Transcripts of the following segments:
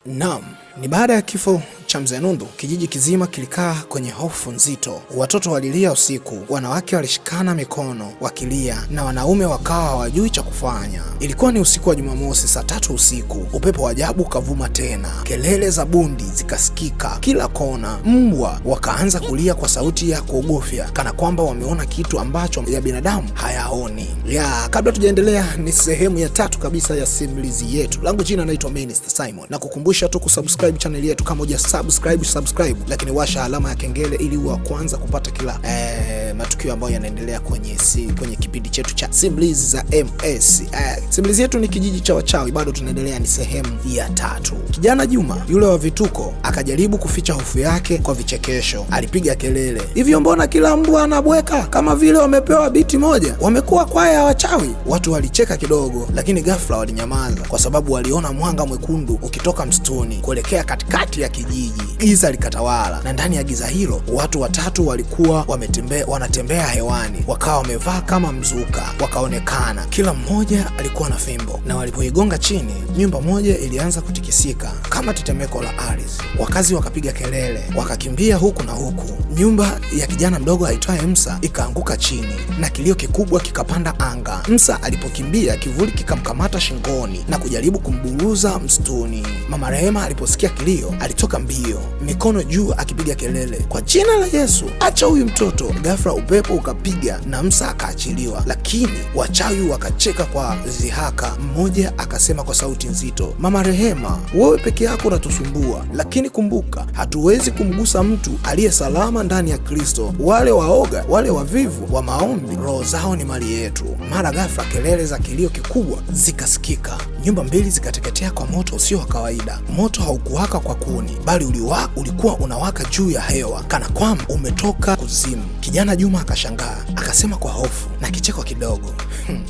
Naam, ni baada ya kifo cha Mzee Nundu, kijiji kizima kilikaa kwenye hofu nzito. Watoto walilia usiku, wanawake walishikana mikono wakilia, na wanaume wakawa hawajui cha kufanya. Ilikuwa ni usiku wa Jumamosi saa 3 usiku. Upepo wa ajabu ukavuma tena, kelele za bundi zikasikika kila kona. Mbwa wakaanza kulia kwa sauti ya kuogofya, kana kwamba wameona kitu ambacho ya binadamu hayaoni. Kabla tujaendelea, ni sehemu ya 3 kabisa ya simulizi yetu. Langu jina naitwa Minister Simon, na kukumbusha tu kusubscribe channel yetu kama subscribe, lakini washa alama ya kengele ili uwe kwanza kupata kila matukio ambayo yanaendelea kwenye kipindi chetu cha simulizi za MS. Simulizi yetu ni kijiji cha wachawi, bado tunaendelea, ni sehemu ya 3. Kijana Juma yule wa vituko akajaribu kuficha hofu yake kwa vichekesho. Alipiga kelele, hivyo mbona kila mbwa anabweka kama vile wamepewa biti moja? Wamekuwa kwaya ya wachawi? Watu walicheka kidogo, lakini ghafla walinyamaza kwa sababu waliona mwanga mwekundu ukitoka msituni kuelekea katikati ya kijiji. Giza likatawala, na ndani ya giza hilo watu watatu walikuwa wanatembea hewani, wakawa wamevaa kama mzuka. Wakaonekana kila mmoja alikuwa na fimbo, na walipoigonga chini, nyumba moja ilianza kutikisika kama tetemeko la ardhi. Wakazi wakapiga kelele, wakakimbia huku na huku. Nyumba ya kijana mdogo aitwaye Msa ikaanguka chini na kilio kikubwa kikapanda anga. Msa alipokimbia, kivuli kikamkamata shingoni na kujaribu kumburuza msituni. Mama Rehema aliposikia kilio alitoka mbio, mikono juu, akipiga kelele, kwa jina la Yesu, acha huyu mtoto. Ghafla upepo ukapiga na Msa akaachiliwa, lakini wachawi wakacheka kwa zihaka. Mmoja akasema kwa sauti nzito, Mama Rehema, wewe peke yako unatusumbua, lakini kumbuka, hatuwezi kumgusa mtu aliye salama ndani ya Kristo. Wale waoga, wale wavivu wa maombi, roho zao ni mali yetu. Mara ghafla kelele za kilio kikubwa zikasikika. Nyumba mbili zikateketea kwa moto usio wa kawaida. Moto haukuwaka kwa kuni, bali ulikuwa unawaka juu ya hewa, kana kwamba umetoka kuzimu. Kijana Juma akashangaa, akasema kwa hofu na kicheko kidogo,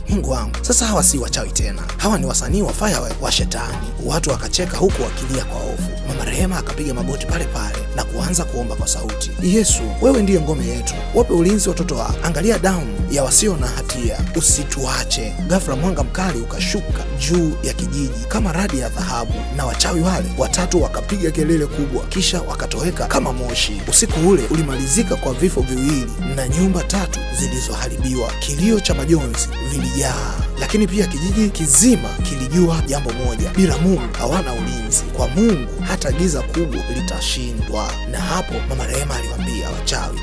Mungu wangu, sasa hawa si wachawi tena, hawa ni wasanii wa faya wa shetani. Watu wakacheka huku wakilia kwa hofu. Mama Rehema akapiga magoti pale pale na kuanza kuomba kwa sauti, Yesu, wewe ndiye ngome yetu, wape ulinzi watoto wako, angalia damu ya wasio na hatia, usituache. Ghafla mwanga mkali ukashuka juu ya kijiji kama radi ya dhahabu, na wachawi wale watatu wakapiga kelele kubwa, kisha wakatoweka kama moshi. Usiku ule ulimalizika kwa vifo viwili na nyumba 3 zilizoharibiwa. Kilio cha majonzi vilijaa, lakini pia kijiji kizima kilijua jambo moja, bila Mungu hawana ulinzi. Kwa Mungu hata giza kubwa litashindwa. Na hapo Mama Rehema aliwaambia wachawi,